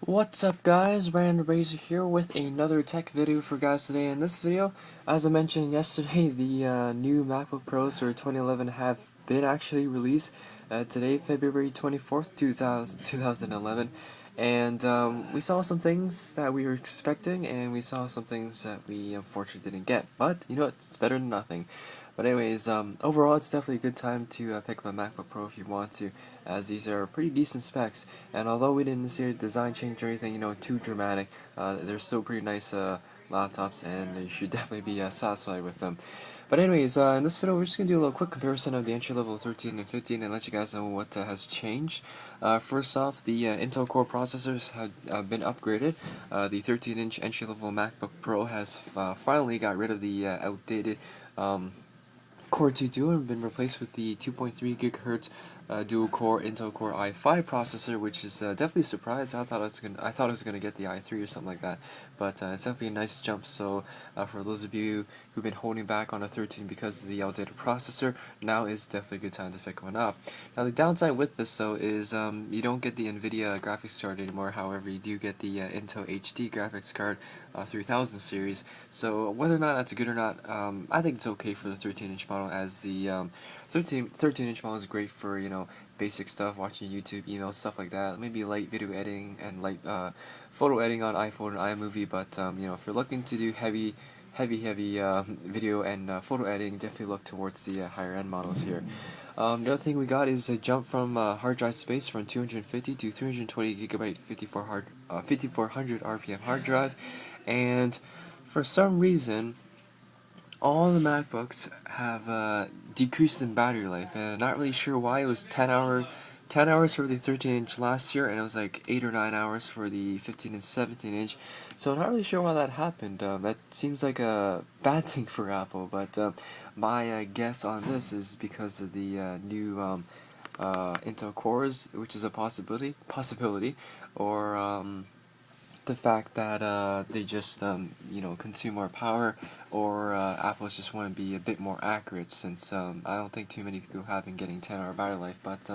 What's up guys, Random Razor here with another tech video for guys today. In this video, as I mentioned yesterday, the new MacBook Pros for 2011 have been actually released today, February 24th, 2011. And we saw some things that we were expecting, and we saw some things that we unfortunately didn't get. But, you know, it's better than nothing. But anyways, overall, it's definitely a good time to pick up a MacBook Pro if you want to, as these are pretty decent specs. And although we didn't see a design change or anything, you know, too dramatic, they're still pretty nice laptops, and you should definitely be satisfied with them. But anyways, in this video, we're just gonna do a little quick comparison of the entry level 13 and 15, and let you guys know what has changed. First off, the Intel Core processors have been upgraded. The 13-inch entry level MacBook Pro has finally got rid of the outdated Core 2 Duo and been replaced with the 2.3 GHz dual-core Intel Core i5 processor, which is definitely a surprise. I thought it was gonna get the i3 or something like that, but it's definitely a nice jump. So for those of you who've been holding back on a 13 because of the outdated processor, now is definitely a good time to pick one up. Now the downside with this though is you don't get the NVIDIA graphics card anymore. However, you do get the Intel HD graphics card 3000 series. So whether or not that's good or not, I think it's okay for the 13-inch model, as the 13-inch model is great for, you know, basic stuff, watching YouTube, email, stuff like that. Maybe light video editing and light photo editing on iPhone and iMovie. But you know, if you're looking to do heavy video and photo editing, definitely look towards the higher end models here. The other thing we got is a jump from hard drive space from 250 to 320 gigabyte 5400 RPM hard drive, and for some reason all the MacBooks have decreased in battery life, and I'm not really sure why. It was 10 hours for the 13-inch last year, and it was like 8 or 9 hours for the 15 and 17-inch. So I'm not really sure why that happened. That seems like a bad thing for Apple, but my guess on this is because of the new Intel cores, which is a possibility, or the fact that they just you know, consume more power, or Apple's just want to be a bit more accurate, since I don't think too many people have been getting 10-hour battery life. But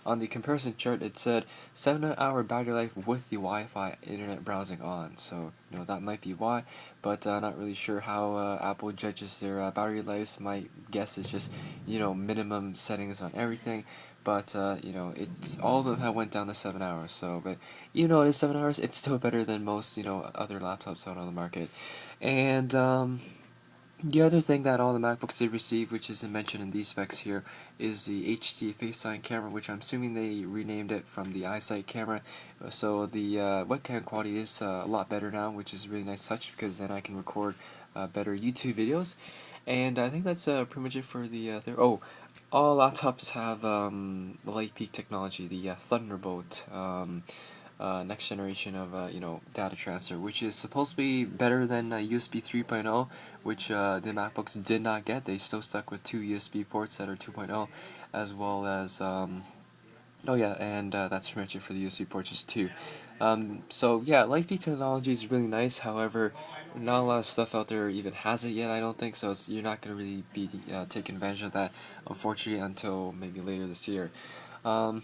on the comparison chart, it said 7-hour battery life with the Wi-Fi internet browsing on. So you know, that might be why, but not really sure how Apple judges their battery lives. My guess is just, you know, minimum settings on everything. But you know, it's all of them have went down to 7 hours. So, but even though it is 7 hours, it's still better than most, you know, other laptops out on the market. And the other thing that all the MacBooks did receive, which isn't mentioned in these specs here, is the HD FaceTime Camera, which I'm assuming they renamed it from the iSight camera. So the webcam quality is a lot better now, which is a really nice touch, because then I can record better YouTube videos. And I think that's pretty much it for the oh, all laptops have the Light Peak technology, the Thunderbolt next generation of you know, data transfer, which is supposed to be better than USB 3.0, which the MacBooks did not get. They still stuck with two USB ports that are 2.0, as well as oh yeah, and that's pretty much it for the USB ports, just two. So yeah, Lightpeak technology is really nice. However, not a lot of stuff out there even has it yet. I don't think so. You're not gonna really be taking advantage of that, unfortunately, until maybe later this year. Um,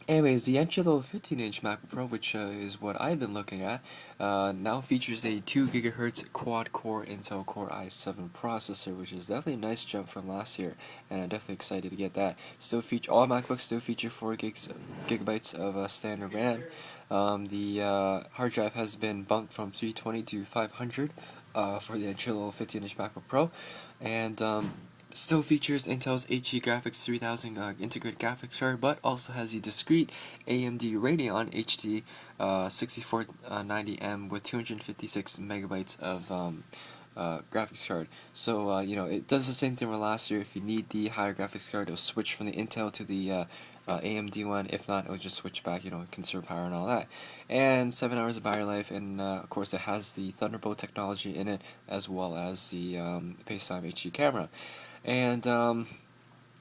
Anyways, the entry-level 15-inch MacBook Pro, which is what I've been looking at, now features a 2 GHz quad-core Intel Core i7 processor, which is definitely a nice jump from last year, and I'm definitely excited to get that. All MacBooks still feature 4 gigabytes of standard RAM. The hard drive has been bumped from 320 to 500 for the entry-level 15-inch MacBook Pro, and still features Intel's HD Graphics 3000 integrated graphics card, but also has a discrete AMD Radeon HD 6490M with 256 megabytes of graphics card. So you know, it does the same thing from last year. If you need the higher graphics card, it'll switch from the Intel to the AMD one. If not, it'll just switch back, you know, conserve power and all that. And 7 hours of battery life, and of course it has the Thunderbolt technology in it, as well as the FaceTime HD camera. And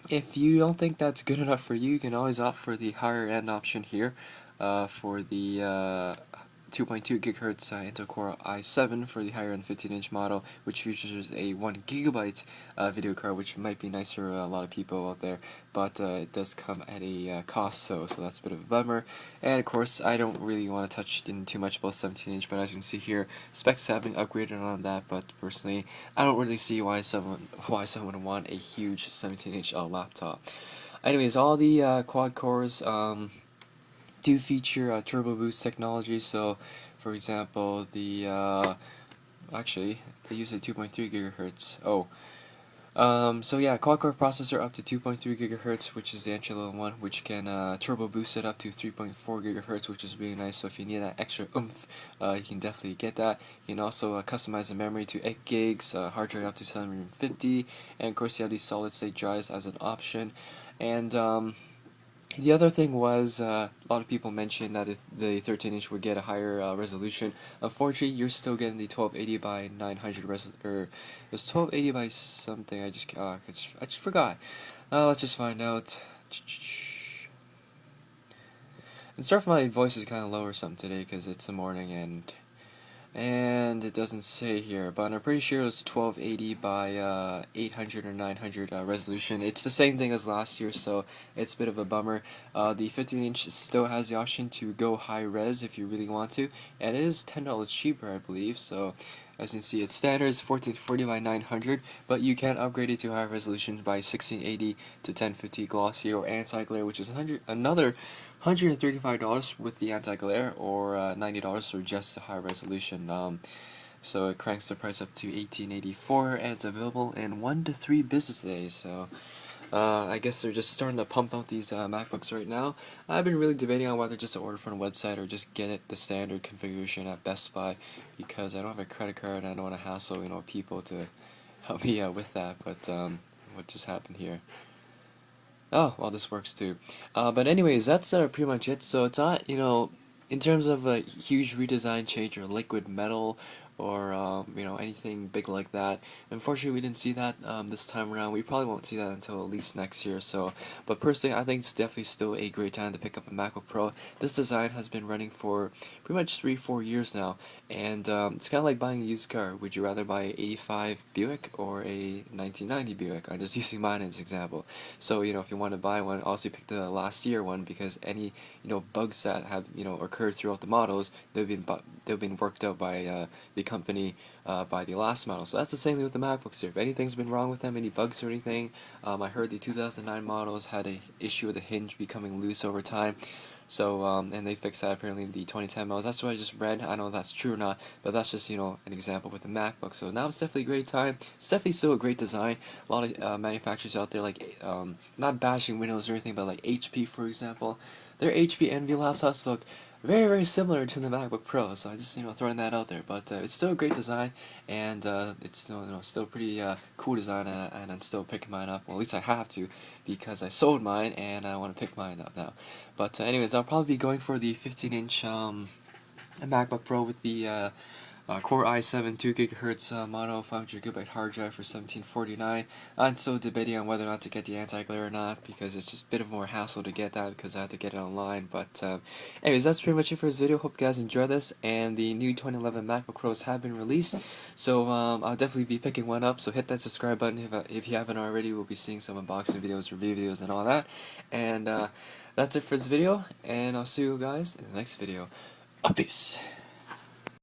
if you don't think that's good enough for you, you can always opt for the higher end option here for the 2.2 gigahertz Intel Core i7 for the higher end 15-inch model, which features a 1 gigabyte video card, which might be nice for a lot of people out there, but it does come at a cost, so that's a bit of a bummer. And of course, I don't really want to touch in too much about 17-inch, but as you can see here, specs have been upgraded on that, but personally, I don't really see why someone would want a huge 17-inch laptop. Anyways, all the quad cores do feature turbo boost technology. So, for example, actually they use a 2.3 gigahertz. So yeah, quad-core processor up to 2.3 gigahertz, which is the entry-level one, which can turbo boost it up to 3.4 gigahertz, which is really nice. So if you need that extra oomph, you can definitely get that. You can also customize the memory to 8 gigs, hard drive up to 750, and of course you have these solid-state drives as an option. And the other thing was, a lot of people mentioned that the 13-inch would get a higher resolution. Unfortunately, you're still getting the 1280 by 900 or it was 1280 by something. I just forgot. Let's just find out. And sorry if my voice is kind of low or something today because it's the morning and it doesn't say here, but I'm pretty sure it's 1280 by 800 or 900 resolution. It's the same thing as last year, so it's a bit of a bummer. The 15-inch still has the option to go high res if you really want to, and it is $10 cheaper, I believe. So as you can see, its standard is 1440 by 900, but you can upgrade it to high resolution by 1680 to 1050 glossy or anti-glare, which is another $135 with the anti-glare, or $90 for just the high resolution. So it cranks the price up to $1884, and it's available in 1 to 3 business days. So I guess they're just starting to pump out these MacBooks right now. I've been really debating on whether just to order from a website or just get it the standard configuration at Best Buy, because I don't have a credit card and I don't want to hassle people to help me with that. But what just happened here? Oh, well, this works too. But anyways, that's pretty much it. So it's not, in terms of a huge redesign change or liquid metal or, anything big like that. Unfortunately, we didn't see that this time around. We probably won't see that until at least next year. So, but personally, I think it's definitely still a great time to pick up a MacBook Pro. This design has been running for pretty much 3-4 years now, and it's kind of like buying a used car. Would you rather buy an '85 Buick or a 1990 Buick? I'm just using mine as an example. So, if you want to buy one, also pick the last year one, because any bugs that have occurred throughout the models, they've been worked out by the company by the last model. So that's the same thing with the MacBooks here. If anything's been wrong with them, any bugs or anything, I heard the 2009 models had an issue with the hinge becoming loose over time. So, and they fixed that apparently in the 2010 models. That's what I just read. I don't know if that's true or not, but that's just, an example with the MacBook. So now it's definitely a great time. It's definitely still a great design. A lot of manufacturers out there, like, not bashing Windows or anything, but like HP, for example. Their HP Envy laptops look very, very similar to the MacBook Pro, so I just, throwing that out there. But it's still a great design, and it's still, still pretty cool design, and I'm still picking mine up. Well, at least I have to, because I sold mine, and I want to pick mine up now. But anyways, I'll probably be going for the 15-inch MacBook Pro with the Core i7 2 GHz mono 500 GB hard drive for $1749. I'm still debating on whether or not to get the anti-glare or not, because it's just a bit of more hassle to get that, because I have to get it online. But anyways, that's pretty much it for this video. Hope you guys enjoy this, and the new 2011 MacBook Pros have been released, so I'll definitely be picking one up. So hit that subscribe button if you haven't already. We'll be seeing some unboxing videos, review videos, and all that. And that's it for this video, and I'll see you guys in the next video. Peace.